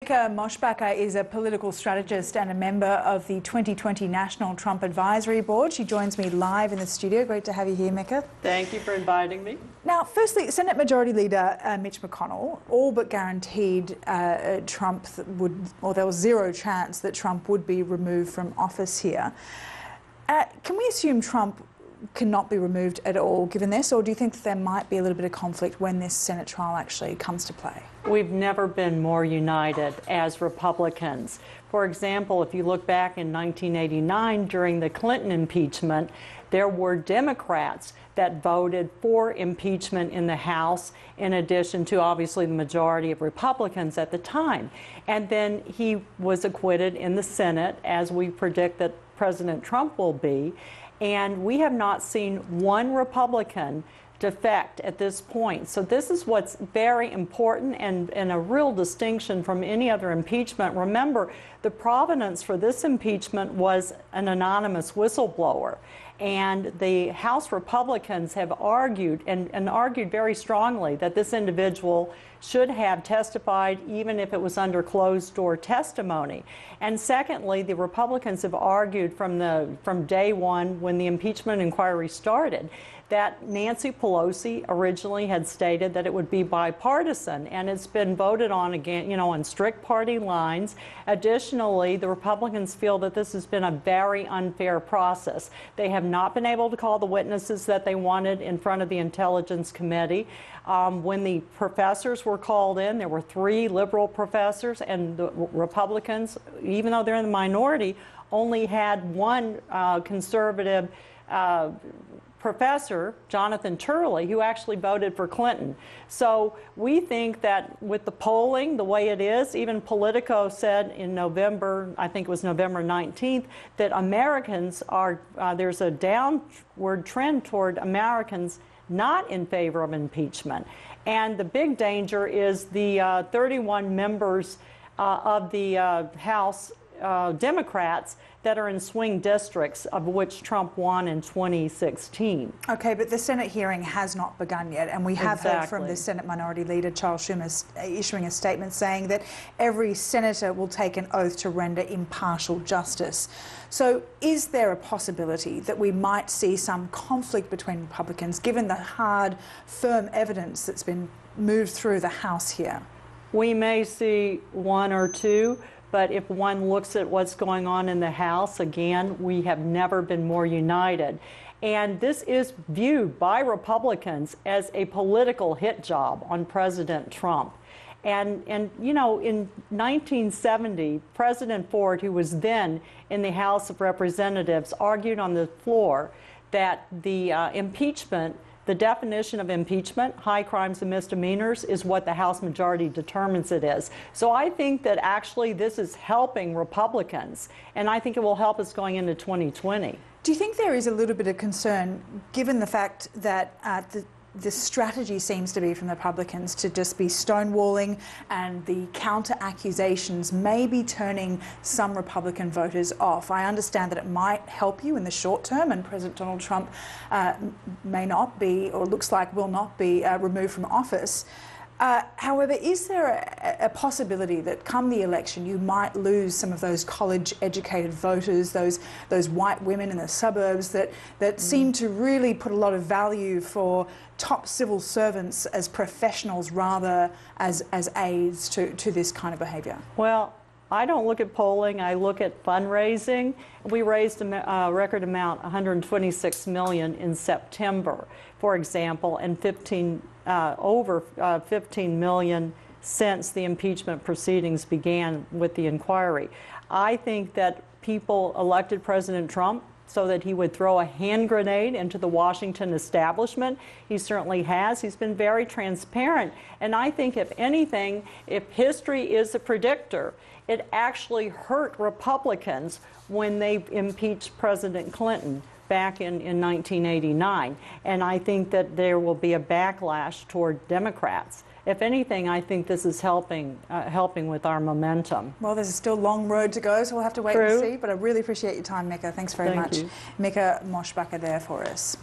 Mica Mosbacher is a political strategist and a member of the 2020 National Trump Advisory Board. She joins me live in the studio. Great to have you here, Mica. Thank you for inviting me. Now, firstly, Senate Majority Leader Mitch McConnell all but guaranteed Trump would, or there was zero chance that Trump would be removed from office here. Can we assume Trump cannot be removed at all given this, or do you think that there might be a little bit of conflict when this Senate trial actually comes to play? We've never been more united as Republicans. For example, if you look back in 1989 during the Clinton impeachment, there were Democrats that voted for impeachment in the House, in addition to obviously the majority of Republicans at the time. And then he was acquitted in the Senate, as we predict that President Trump will be. And we have not seen one Republican defect at this point. So this is what's very important and a real distinction from any other impeachment. Remember, the provenance for this impeachment was an anonymous whistleblower. And the House Republicans have argued, and argued very strongly, that this individual should have testified even if it was under closed-door testimony. And secondly, the Republicans have argued from day one, when the impeachment inquiry started, that Nancy Pelosi originally had stated that it would be bipartisan, and it's been voted on again, on strict party lines. Additionally, the Republicans feel that this has been a very unfair process. They have not been able to call the witnesses that they wanted in front of the Intelligence Committee. When the professors were called in, there were 3 liberal professors, and the Republicans, even though they're in the minority, only had 1 conservative professor, Jonathan Turley, who actually voted for Clinton. So we think that with the polling the way it is, even Politico said in November, I think it was November 19th, that Americans are, there's a downward trend toward Americans not in favor of impeachment. And the big danger is the 31 members of the House Democrats that are in swing districts, of which Trump won in 2016. Okay, but the Senate hearing has not begun yet, and we have heard from the Senate Minority Leader, Charles Schumer, issuing a statement saying that every senator will take an oath to render impartial justice. So is there a possibility that we might see some conflict between Republicans, given the hard, firm evidence that's been moved through the House here? We may see 1 or 2. But if one looks at what's going on in the House, again, we have never been more united. And this is viewed by Republicans as a political hit job on President Trump. And in 1970, President Ford, who was then in the House of Representatives, argued on the floor that the the definition of impeachment, high crimes and misdemeanors, is what the House majority determines it is. So I think that actually this is helping Republicans, and I think it will help us going into 2020. Do you think there is a little bit of concern, given the fact that the strategy seems to be from the Republicans to just be stonewalling, and the counter-accusations may be turning some Republican voters off? I understand that it might help you in the short term, and President Donald Trump may not be, or looks like will not be, removed from office. However, is there a possibility that come the election you might lose some of those college-educated voters, those white women in the suburbs that seem to really put a lot of value for top civil servants as professionals rather as aides to this kind of behaviour? Well, I don't look at polling, I look at fundraising. We raised a record amount, $126 million in September, for example, and over 15 million since the impeachment proceedings began with the inquiry. I think that people elected President Trump so that he would throw a hand grenade into the Washington establishment. He certainly has. He's been very transparent. And I think, if anything, if history is a predictor, it actually hurt Republicans when they impeached President Clinton back in 1989. And I think that there will be a backlash toward Democrats. If anything, I think this is helping with our momentum. Well, there's still a long road to go, so we'll have to wait and see. But I really appreciate your time, Mica. Thanks very much. Thank you. Mica Mosbacher there for us.